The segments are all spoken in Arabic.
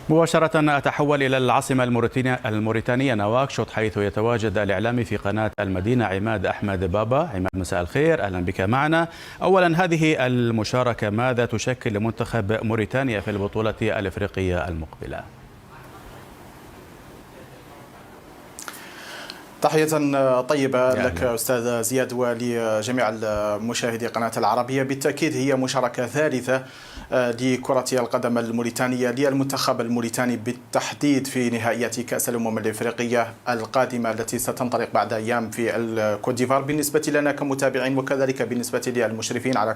مباشرة أتحول إلى العاصمة الموريتانية نواكشوط، حيث يتواجد الإعلامي في قناة المدينة عماد أحمد بابا. عماد، مساء الخير، أهلا بك معنا. أولا، هذه المشاركة ماذا تشكل لمنتخب موريتانيا في البطولة الإفريقية المقبلة؟ تحية طيبة لك أستاذ زياد ولجميع المشاهدي قناة العربية. بالتأكيد هي مشاركة ثالثة لكرة القدم الموريتانية للمنتخب الموريتاني بالتحديد في نهائيات كأس الأمم الإفريقية القادمة التي ستنطلق بعد أيام في الكوت ديفوار. بالنسبة لنا كمتابعين وكذلك بالنسبة للمشرفين على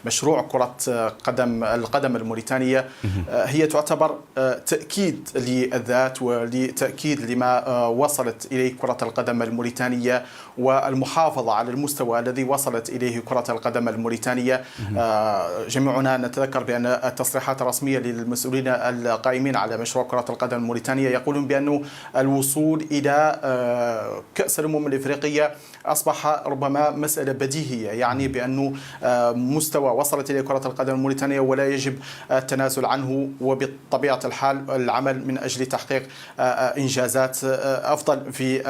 مشروع كرة القدم الموريتانية، هي تعتبر تأكيد للذات ولتأكيد لما وصلت إليه كرة القدم الموريتانية والمحافظة على المستوى الذي وصلت إليه كرة القدم الموريتانية. جميعنا نتذكر بأن التصريحات الرسمية للمسؤولين القائمين على مشروع كرة القدم الموريتانية يقولون بأن الوصول إلى كأس الأمم الإفريقية أصبح ربما مسألة بديهية، يعني بأنه مستوى وصلت إليه كرة القدم الموريتانية ولا يجب التنازل عنه، وبطبيعة الحال العمل من أجل تحقيق إنجازات أفضل في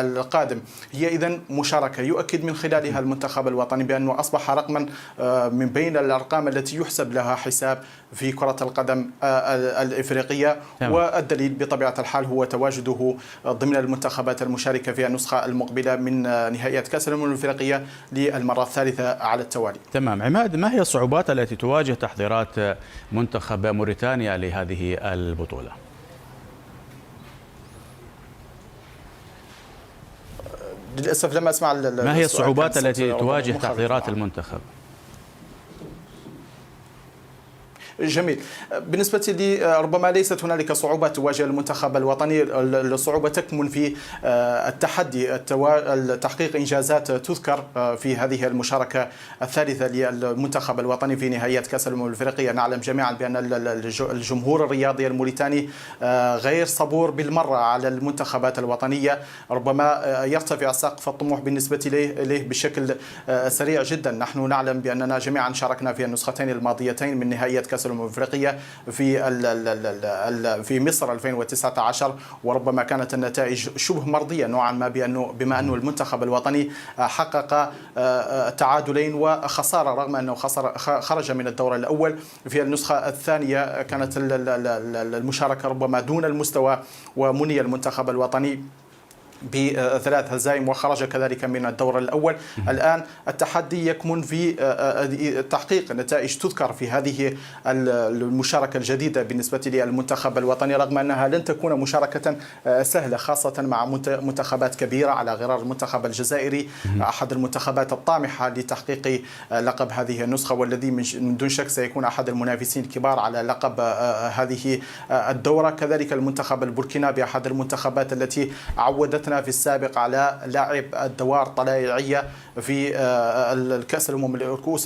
القادم. هي إذن مشاركة يؤكد من خلالها المنتخب الوطني بأنه أصبح رقما من بين الأرقام التي يحسب لها حساب في كرة القدم الإفريقية. والدليل بطبيعة الحال هو تواجده ضمن المنتخبات المشاركة في النسخة المقبلة من نهائيات كأس الأمم الإفريقية للمرة الثالثة على التوالي. تمام. عماد، ما هي الصعوبات التي تواجه تحضيرات منتخب موريتانيا لهذه البطولة؟ للأسف لم أسمع. ما هي الصعوبات التي تواجه تحضيرات المنتخب؟ جميل. بالنسبة لي ربما ليست هنالك صعوبات تواجه المنتخب الوطني، الصعوبة تكمن في التحدي تحقيق إنجازات تذكر في هذه المشاركة الثالثة للمنتخب الوطني في نهائيات كأس الأمم الإفريقية. نعلم جميعا بأن الجمهور الرياضي الموريتاني غير صبور بالمرة على المنتخبات الوطنية، ربما يرتفع سقف الطموح بالنسبة إليه بشكل سريع جدا. نحن نعلم بأننا جميعا شاركنا في النسختين الماضيتين من نهائيات كأس الأمم الأفريقية في مصر 2019، وربما كانت النتائج شبه مرضية نوعا ما، بما أنه المنتخب الوطني حقق تعادلين وخسارة، رغم أنه خرج من الدور الأول. في النسخة الثانية كانت المشاركة ربما دون المستوى، ومني المنتخب الوطني ب3 هزائم وخرج كذلك من الدور الأول. الآن التحدي يكمن في تحقيق نتائج تذكر في هذه المشاركة الجديدة بالنسبة للمنتخب الوطني، رغم أنها لن تكون مشاركة سهلة، خاصة مع منتخبات كبيرة على غرار المنتخب الجزائري، أحد المنتخبات الطامحة لتحقيق لقب هذه النسخة، والذي من دون شك سيكون أحد المنافسين الكبار على لقب هذه الدورة. كذلك المنتخب البوركينابي أحد المنتخبات التي عودتنا في السابق على لعب الدوار طلائعية في كأس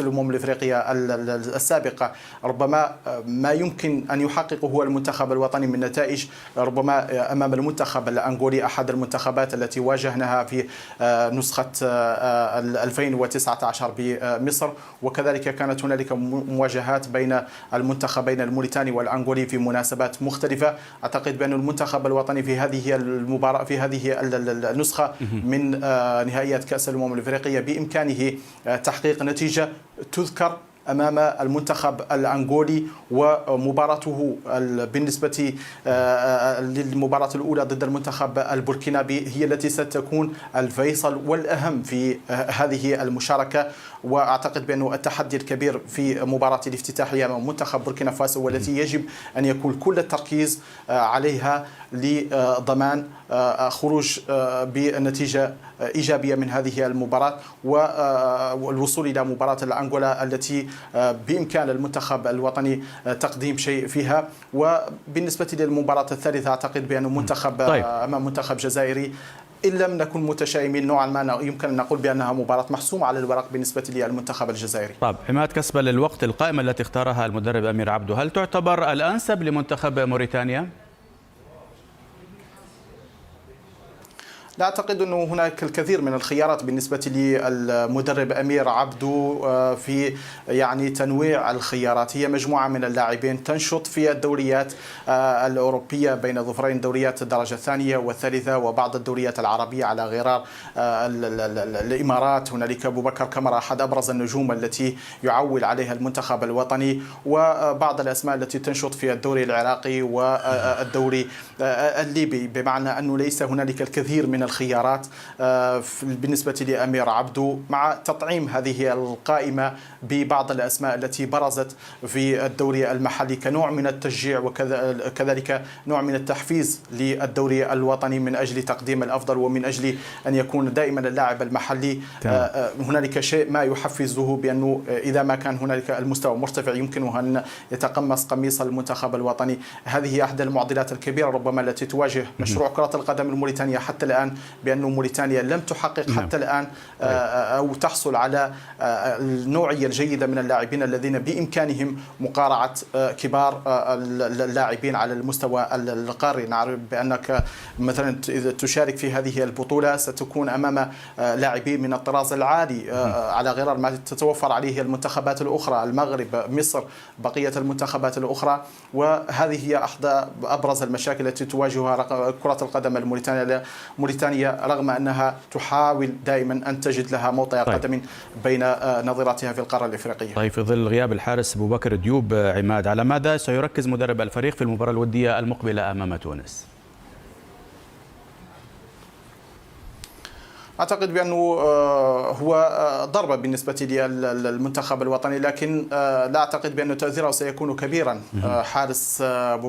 الأمم الإفريقية السابقة. ربما ما يمكن أن يحققه هو المنتخب الوطني من نتائج ربما أمام المنتخب الأنغولي، أحد المنتخبات التي واجهناها في نسخة 2019 بمصر، وكذلك كانت هنالك مواجهات بين المنتخبين الموريتاني والأنغولي في مناسبات مختلفة. أعتقد بأن المنتخب الوطني في هذه المباراة في هذه النسخة من نهائيات كأس الأمم الإفريقية بإمكانه تحقيق نتيجة تذكر أمام المنتخب الأنغولي. ومباراته بالنسبة للمباراة الأولى ضد المنتخب البوركينابي هي التي ستكون الفيصل والأهم في هذه المشاركة. وأعتقد بأن التحدي الكبير في مباراة الافتتاحية أمام منتخب بوركينا فاسو والتي يجب أن يكون كل التركيز عليها لضمان خروج بنتيجة إيجابية من هذه المباراة والوصول إلى مباراة الأنغولا التي بإمكان المنتخب الوطني تقديم شيء فيها. وبالنسبة للمباراة الثالثة أعتقد بأن منتخب أمام منتخب جزائري، إن لم نكن متشائمين نوعا ما يمكن أن نقول بأنها مباراة محسومة على الورق بالنسبة للمنتخب الجزائري. طيب عماد، كسبا للوقت، القائمة التي اختارها المدرب أمير عبدو هل تعتبر الأنسب لمنتخب موريتانيا؟ لا أعتقد أنه هناك الكثير من الخيارات بالنسبة للمدرب أمير عبدو في يعني تنويع الخيارات. هي مجموعة من اللاعبين تنشط في الدوريات الأوروبية بين ظفرين دوريات الدرجة الثانية والثالثة وبعض الدوريات العربية على غرار الإمارات. هنالك أبو بكر كمرة أحد أبرز النجوم التي يعول عليها المنتخب الوطني، وبعض الأسماء التي تنشط في الدوري العراقي والدوري الليبي، بمعنى أنه ليس هنالك الكثير من الخيارات بالنسبة لأمير عبدو، مع تطعيم هذه القائمة ببعض الأسماء التي برزت في الدوري المحلي كنوع من التشجيع وكذلك نوع من التحفيز للدوري الوطني من أجل تقديم الأفضل ومن أجل أن يكون دائما اللاعب المحلي هنالك شيء ما يحفزه، بأنه إذا ما كان هنالك المستوى مرتفع يمكنه أن يتقمص قميص المنتخب الوطني. هذه أحد المعضلات الكبيرة ربما التي تواجه مشروع كرة القدم الموريتانية حتى الآن، بأن موريتانيا لم تحقق حتى الآن أو تحصل على النوعية الجيدة من اللاعبين الذين بإمكانهم مقارعة كبار اللاعبين على المستوى القاري. نعرف بأنك مثلا إذا تشارك في هذه البطولة ستكون أمام لاعبين من الطراز العالي على غرار ما تتوفر عليه المنتخبات الأخرى، المغرب، مصر، بقية المنتخبات الأخرى. وهذه هي أحدى أبرز المشاكل التي تواجهها كرة القدم الموريتانية رغم أنها تحاول دائما أن تجد لها موطئ قدم بين نظيرتها في القارة الإفريقية. طيب، في ظل غياب الحارس أبو بكر ديوب، عماد، على ماذا سيركز مدرب الفريق في المباراة الودية المقبلة أمام تونس؟ أعتقد بأنه هو ضربة بالنسبة للمنتخب الوطني، لكن لا أعتقد بأن تأثيره سيكون كبيرا. حارس أبو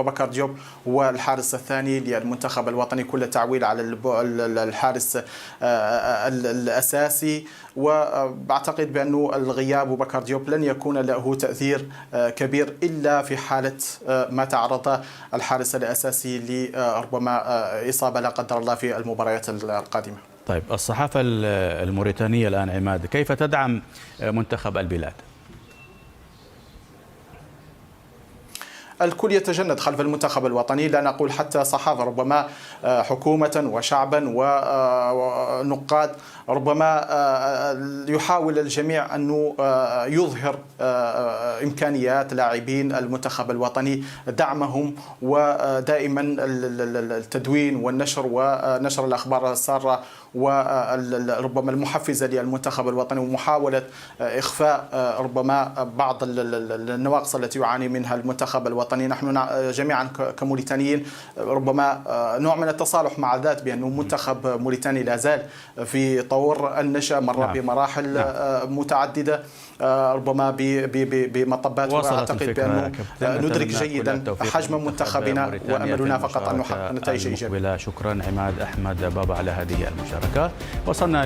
بكر ديوب هو الحارس الثاني للمنتخب الوطني، كل تعويل على الحارس الأساسي، وأعتقد بأنه الغياب أبو بكر ديوب لن يكون له تأثير كبير إلا في حالة ما تعرض الحارس الأساسي لربما إصابة لا قدر الله في المباريات القادمة. طيب، الصحافة الموريتانية الآن، عماد، كيف تدعم منتخب البلاد؟ الكل يتجند خلف المنتخب الوطني، لا نقول حتى صحافة، ربما حكومة وشعبا ونقاد، ربما يحاول الجميع أنه يظهر إمكانيات لاعبين المنتخب الوطني، دعمهم، ودائما التدوين والنشر ونشر الأخبار السارة وربما المحفزة للمنتخب الوطني، ومحاولة إخفاء ربما بعض النواقص التي يعاني منها المنتخب الوطني. نحن جميعا كموريتانيين ربما نوع من التصالح مع الذات، بأنه منتخب موريتاني لا زال في طور النشأ، مر بمراحل متعددة، ربما بمطبات، وأعتقد بأنه ندرك جيدا حجم منتخبنا وأملنا فقط أن نحقق نتائج إيجابية. شكرا عماد أحمد بابا على هذه المشاركة. وصلنا